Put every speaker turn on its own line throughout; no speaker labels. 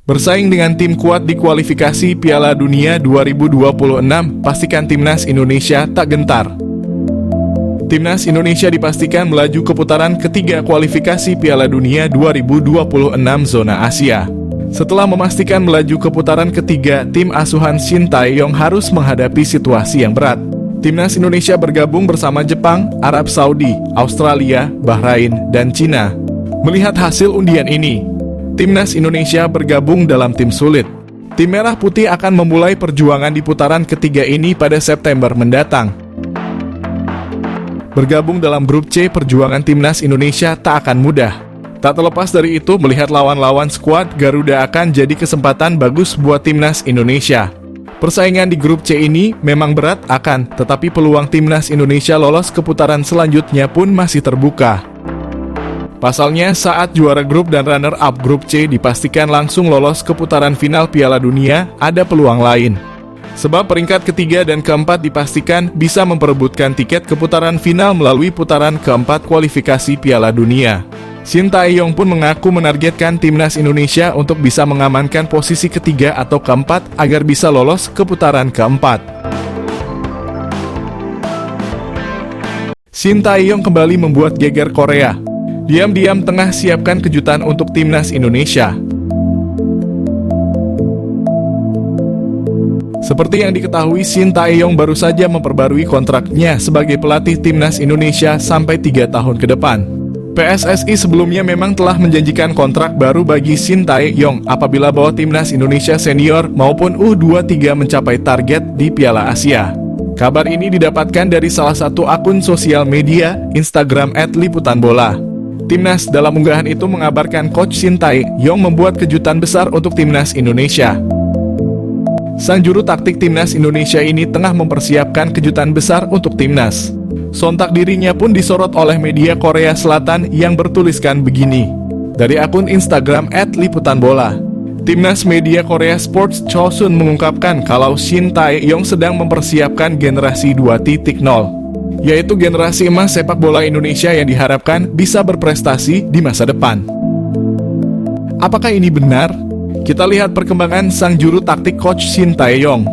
Bersaing dengan tim kuat di kualifikasi Piala Dunia 2026, pastikan Timnas Indonesia tak gentar. Timnas Indonesia dipastikan melaju ke putaran ketiga kualifikasi Piala Dunia 2026 zona Asia. Setelah memastikan melaju ke putaran ketiga, tim asuhan Shin Tae-yong harus menghadapi situasi yang berat. Timnas Indonesia bergabung bersama Jepang, Arab Saudi, Australia, Bahrain, dan Cina. Melihat hasil undian ini, Timnas Indonesia bergabung dalam tim sulit. Tim Merah Putih akan memulai perjuangan di putaran ketiga ini pada September mendatang. Bergabung dalam grup C, perjuangan Timnas Indonesia tak akan mudah. Tak terlepas dari itu, melihat lawan-lawan skuad Garuda akan jadi kesempatan bagus buat Timnas Indonesia. Persaingan di grup C ini memang berat tetapi peluang Timnas Indonesia lolos ke putaran selanjutnya pun masih terbuka. Pasalnya, saat juara grup dan runner-up grup C dipastikan langsung lolos ke putaran final Piala Dunia, ada peluang lain. Sebab peringkat ketiga dan keempat dipastikan bisa memperebutkan tiket ke putaran final melalui putaran keempat kualifikasi Piala Dunia. Shin Tae-yong pun mengaku menargetkan Timnas Indonesia untuk bisa mengamankan posisi ketiga atau keempat agar bisa lolos ke putaran keempat. Shin Tae-yong kembali membuat geger Korea. Diam-diam tengah siapkan kejutan untuk Timnas Indonesia. Seperti yang diketahui, Shin Tae-yong baru saja memperbarui kontraknya sebagai pelatih Timnas Indonesia sampai 3 tahun ke depan. PSSI sebelumnya memang telah menjanjikan kontrak baru bagi Shin Tae-yong apabila bawa Timnas Indonesia senior maupun U23 mencapai target di Piala Asia. Kabar ini didapatkan dari salah satu akun sosial media, Instagram @liputanbola. Timnas dalam unggahan itu mengabarkan Coach Shin Tae-yong membuat kejutan besar untuk Timnas Indonesia. Sang juru taktik Timnas Indonesia ini tengah mempersiapkan kejutan besar untuk Timnas. Sontak dirinya pun disorot oleh media Korea Selatan yang bertuliskan begini. Dari akun Instagram @liputanbola, Timnas Media Korea Sports Chosun mengungkapkan kalau Shin Tae-yong sedang mempersiapkan generasi 2.0, yaitu generasi emas sepak bola Indonesia yang diharapkan bisa berprestasi di masa depan. Apakah ini benar? Kita lihat perkembangan sang juru taktik Coach Shin Tae-yong.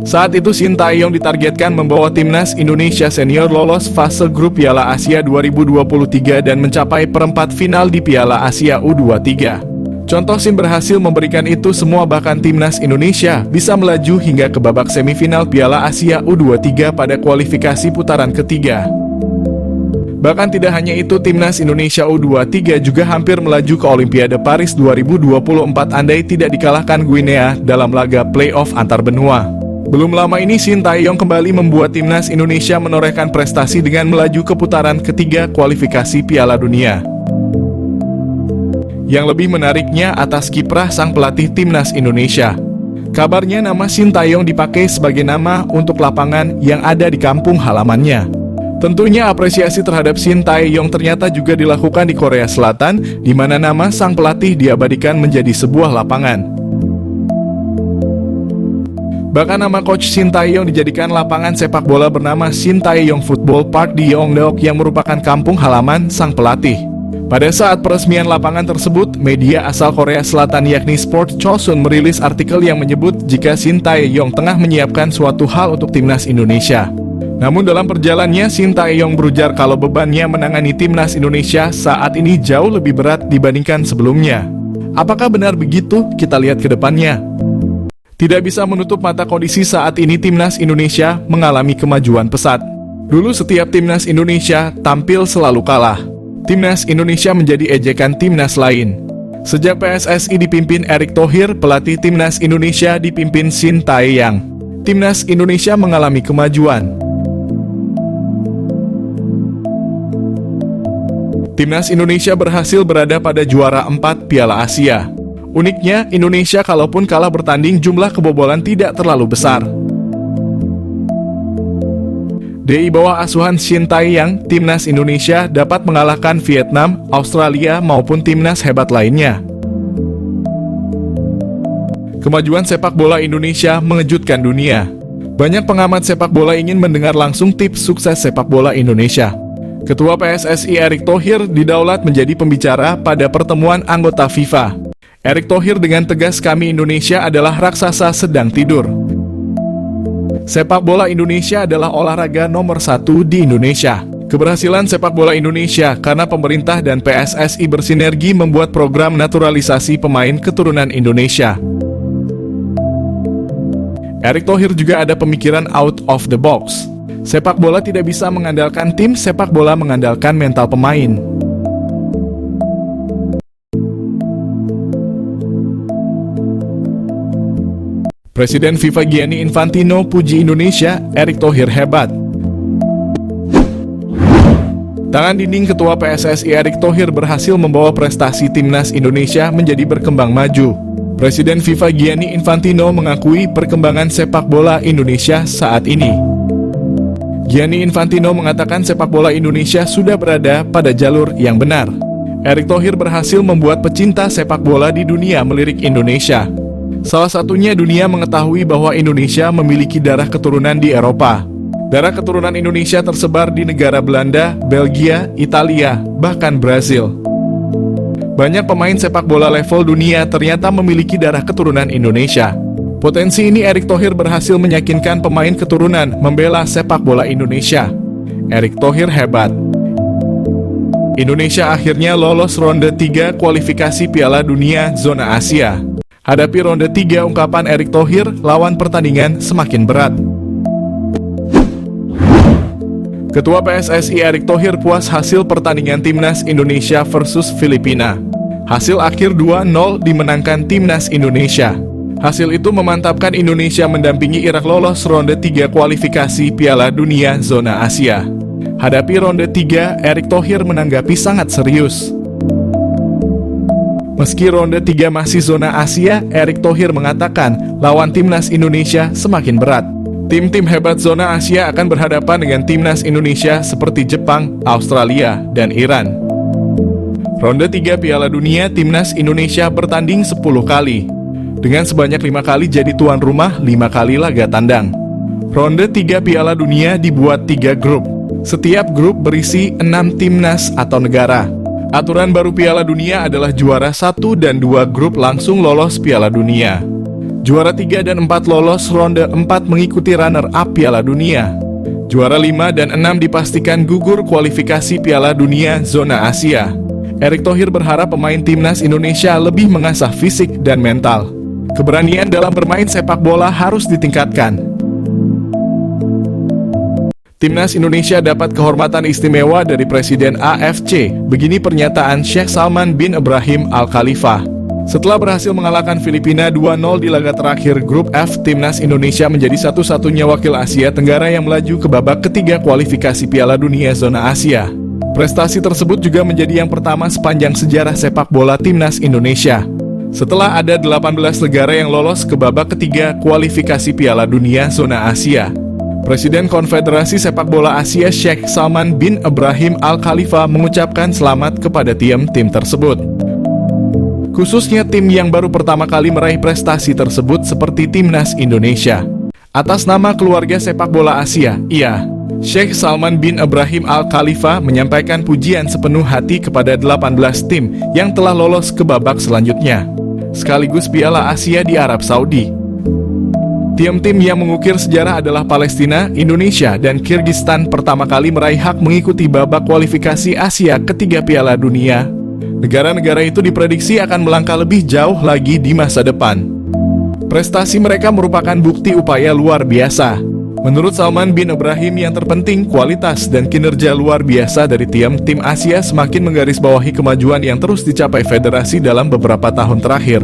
Saat itu Shin Tae-yong ditargetkan membawa Timnas Indonesia senior lolos fase grup Piala Asia 2023 dan mencapai perempat final di Piala Asia U23. Contoh Shin berhasil memberikan itu semua, bahkan Timnas Indonesia bisa melaju hingga ke babak semifinal Piala Asia U23 pada kualifikasi putaran ketiga. Bahkan tidak hanya itu, Timnas Indonesia U23 juga hampir melaju ke Olimpiade Paris 2024 andai tidak dikalahkan Guinea dalam laga playoff antar benua. Belum lama ini Shin Tae-yong kembali membuat Timnas Indonesia menorehkan prestasi dengan melaju ke putaran ketiga kualifikasi Piala Dunia. Yang lebih menariknya atas kiprah sang pelatih Timnas Indonesia. Kabarnya nama Shin Tae-yong dipakai sebagai nama untuk lapangan yang ada di kampung halamannya. Tentunya apresiasi terhadap Shin Tae-yong ternyata juga dilakukan di Korea Selatan, di mana nama sang pelatih diabadikan menjadi sebuah lapangan. Bahkan nama Coach Shin Tae-yong dijadikan lapangan sepak bola bernama Shin Tae-yong Football Park di Yeongdeok yang merupakan kampung halaman sang pelatih. Pada saat peresmian lapangan tersebut, media asal Korea Selatan yakni Sport Chosun merilis artikel yang menyebut jika Shin Tae-yong tengah menyiapkan suatu hal untuk Timnas Indonesia. Namun dalam perjalanannya, Shin Tae-yong berujar kalau bebannya menangani Timnas Indonesia saat ini jauh lebih berat dibandingkan sebelumnya. Apakah benar begitu? Kita lihat ke depannya. Tidak bisa menutup mata kondisi saat ini Timnas Indonesia mengalami kemajuan pesat. Dulu setiap Timnas Indonesia tampil selalu kalah. Timnas Indonesia menjadi ejekan timnas lain. Sejak PSSI dipimpin Erick Thohir, pelatih Timnas Indonesia dipimpin Shin Tae-yong, Timnas Indonesia mengalami kemajuan. Timnas Indonesia berhasil berada pada juara 4 Piala Asia. Uniknya, Indonesia kalaupun kalah bertanding jumlah kebobolan tidak terlalu besar. Di bawah asuhan Shin Tae-yong, Timnas Indonesia dapat mengalahkan Vietnam, Australia maupun timnas hebat lainnya. Kemajuan sepak bola Indonesia mengejutkan dunia. Banyak pengamat sepak bola ingin mendengar langsung tips sukses sepak bola Indonesia. Ketua PSSI Erick Thohir didaulat menjadi pembicara pada pertemuan anggota FIFA. Erick Thohir dengan tegas, "Kami Indonesia adalah raksasa sedang tidur." Sepak bola Indonesia adalah olahraga nomor 1 di Indonesia. Keberhasilan sepak bola Indonesia karena pemerintah dan PSSI bersinergi membuat program naturalisasi pemain keturunan Indonesia. Erick Thohir juga ada pemikiran out of the box. Sepak bola tidak bisa mengandalkan tim, sepak bola mengandalkan mental pemain. Presiden FIFA Gianni Infantino puji Indonesia, Erick Thohir hebat. Tangan dinding Ketua PSSI Erick Thohir berhasil membawa prestasi timnas Indonesia menjadi berkembang maju. Presiden FIFA Gianni Infantino mengakui perkembangan sepak bola Indonesia saat ini. Gianni Infantino mengatakan sepak bola Indonesia sudah berada pada jalur yang benar. Erick Thohir berhasil membuat pecinta sepak bola di dunia melirik Indonesia. Salah satunya dunia mengetahui bahwa Indonesia memiliki darah keturunan di Eropa. Darah keturunan Indonesia tersebar di negara Belanda, Belgia, Italia, bahkan Brazil. Banyak pemain sepak bola level dunia ternyata memiliki darah keturunan Indonesia. Potensi ini Erick Thohir berhasil meyakinkan pemain keturunan membela sepak bola Indonesia. Erick Thohir hebat. Indonesia akhirnya lolos ronde 3 kualifikasi Piala Dunia Zona Asia. Hadapi ronde 3, ungkapan Erick Thohir, lawan pertandingan semakin berat. Ketua PSSI Erick Thohir puas hasil pertandingan Timnas Indonesia versus Filipina. Hasil akhir 2-0 dimenangkan Timnas Indonesia. Hasil itu memantapkan Indonesia mendampingi Irak lolos ronde 3 kualifikasi Piala Dunia Zona Asia. Hadapi ronde 3, Erick Thohir menanggapi sangat serius. Meski ronde 3 masih zona Asia, Erick Thohir mengatakan lawan Timnas Indonesia semakin berat. Tim-tim hebat zona Asia akan berhadapan dengan Timnas Indonesia seperti Jepang, Australia, dan Iran. Ronde 3 Piala Dunia, Timnas Indonesia bertanding 10 kali. Dengan sebanyak 5 kali jadi tuan rumah, 5 kali laga tandang. Ronde 3 Piala Dunia dibuat 3 grup. Setiap grup berisi 6 timnas atau negara. Aturan baru Piala Dunia adalah juara 1 dan 2 grup langsung lolos Piala Dunia. Juara 3 dan 4 lolos ronde 4 mengikuti runner-up Piala Dunia. Juara 5 dan 6 dipastikan gugur kualifikasi Piala Dunia Zona Asia. Erick Thohir berharap pemain Timnas Indonesia lebih mengasah fisik dan mental. Keberanian dalam bermain sepak bola harus ditingkatkan. Timnas Indonesia dapat kehormatan istimewa dari Presiden AFC. Begini pernyataan Sheikh Salman bin Ibrahim Al Khalifa. Setelah berhasil mengalahkan Filipina 2-0 di laga terakhir Grup F, Timnas Indonesia menjadi satu-satunya wakil Asia Tenggara yang melaju ke babak ketiga kualifikasi Piala Dunia Zona Asia. Prestasi tersebut juga menjadi yang pertama sepanjang sejarah sepak bola Timnas Indonesia. Setelah ada 18 negara yang lolos ke babak ketiga kualifikasi Piala Dunia Zona Asia. Presiden Konfederasi Sepak Bola Asia Sheikh Salman bin Ibrahim Al Khalifa mengucapkan selamat kepada tim-tim tersebut. Khususnya tim yang baru pertama kali meraih prestasi tersebut seperti Timnas Indonesia. Atas nama keluarga sepak bola Asia, Sheikh Salman bin Ibrahim Al Khalifa menyampaikan pujian sepenuh hati kepada 18 tim yang telah lolos ke babak selanjutnya, sekaligus Piala Asia di Arab Saudi. Tim-tim yang mengukir sejarah adalah Palestina, Indonesia, dan Kyrgyzstan pertama kali meraih hak mengikuti babak kualifikasi Asia ketiga Piala Dunia. Negara-negara itu diprediksi akan melangkah lebih jauh lagi di masa depan. Prestasi mereka merupakan bukti upaya luar biasa. Menurut Salman bin Ibrahim, yang terpenting kualitas dan kinerja luar biasa dari tim Asia semakin menggarisbawahi kemajuan yang terus dicapai federasi dalam beberapa tahun terakhir.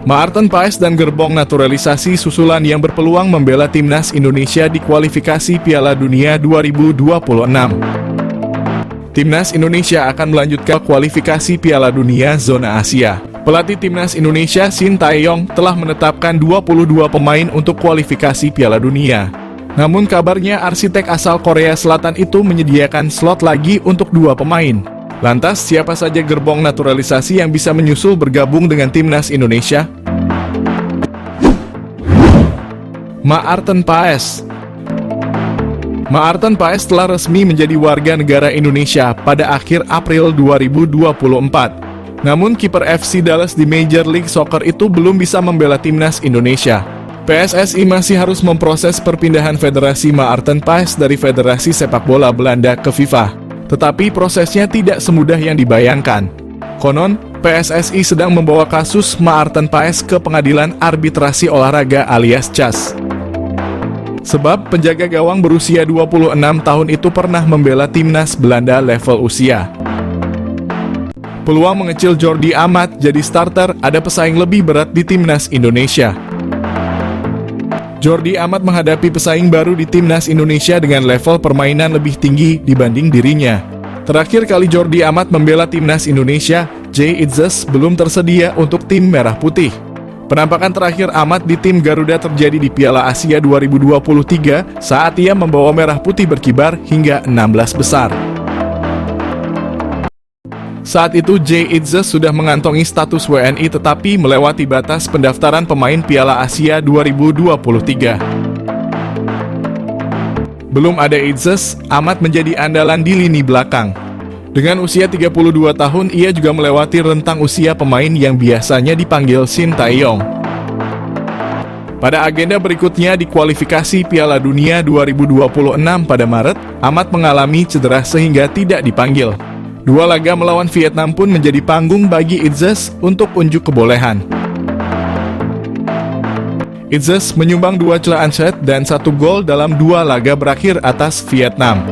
Maarten Paes dan gerbong naturalisasi susulan yang berpeluang membela Timnas Indonesia di kualifikasi Piala Dunia 2026. Timnas Indonesia akan melanjutkan kualifikasi Piala Dunia Zona Asia. Pelatih Timnas Indonesia Shin Tae-yong telah menetapkan 22 pemain untuk kualifikasi Piala Dunia. Namun kabarnya arsitek asal Korea Selatan itu menyediakan slot lagi untuk 2 pemain. Lantas siapa saja gerbong naturalisasi yang bisa menyusul bergabung dengan Timnas Indonesia? Maarten Paes. Maarten Paes telah resmi menjadi warga negara Indonesia pada akhir April 2024. Namun kiper FC Dallas di Major League Soccer itu belum bisa membela timnas Indonesia. PSSI masih harus memproses perpindahan Federasi Maarten Paes dari Federasi Sepak Bola Belanda ke FIFA. Tetapi prosesnya tidak semudah yang dibayangkan. Konon, PSSI sedang membawa kasus Maarten Paes ke Pengadilan Arbitrasi Olahraga alias CAS. Sebab penjaga gawang berusia 26 tahun itu pernah membela timnas Belanda level usia. Peluang mengecil Jordi Amat jadi starter, ada pesaing lebih berat di timnas Indonesia. Jordi Amat menghadapi pesaing baru di timnas Indonesia dengan level permainan lebih tinggi dibanding dirinya. Terakhir kali Jordi Amat membela timnas Indonesia, Jay Itzes belum tersedia untuk tim Merah Putih. Penampakan terakhir Amat di tim Garuda terjadi di Piala Asia 2023 saat ia membawa Merah Putih berkibar hingga 16 besar. Saat itu Jay Itzes sudah mengantongi status WNI tetapi melewati batas pendaftaran pemain Piala Asia 2023. Belum ada Itzes, Amat menjadi andalan di lini belakang. Dengan usia 32 tahun, ia juga melewati rentang usia pemain yang biasanya dipanggil Shin Tae-yong. Pada agenda berikutnya di kualifikasi Piala Dunia 2026 pada Maret, Amat mengalami cedera sehingga tidak dipanggil. Dua laga melawan Vietnam pun menjadi panggung bagi Itzes untuk unjuk kebolehan. Itzes menyumbang 2 celaan set dan 1 gol dalam 2 laga berakhir atas Vietnam.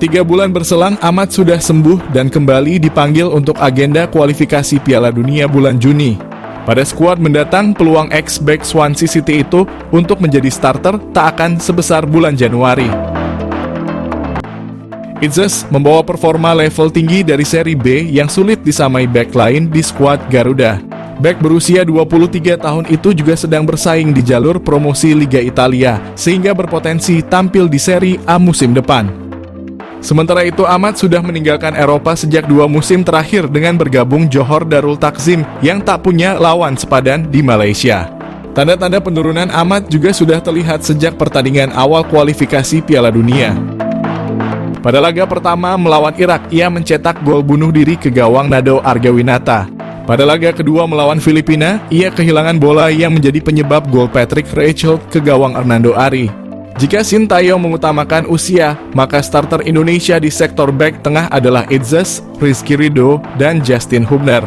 3 bulan berselang, Amat sudah sembuh dan kembali dipanggil untuk agenda kualifikasi Piala Dunia bulan Juni. Pada skuad mendatang, peluang ex-back Swansea City itu untuk menjadi starter tak akan sebesar bulan Januari. Itzes membawa performa level tinggi dari seri B yang sulit disamai back lain di skuad Garuda. Back berusia 23 tahun itu juga sedang bersaing di jalur promosi Liga Italia, sehingga berpotensi tampil di seri A musim depan. Sementara itu Amat sudah meninggalkan Eropa sejak 2 musim terakhir dengan bergabung Johor Darul Takzim yang tak punya lawan sepadan di Malaysia. Tanda-tanda penurunan Amat juga sudah terlihat sejak pertandingan awal kualifikasi Piala Dunia. Pada laga pertama melawan Irak, ia mencetak gol bunuh diri ke gawang Nado Argawinata. Pada laga kedua melawan Filipina, ia kehilangan bola yang menjadi penyebab gol Patrick Reichelt ke gawang Hernando Ari. Jika Shin Tae-yong mengutamakan usia, maka starter Indonesia di sektor back tengah adalah Itzes, Rizky Ridho, dan Justin Hubner.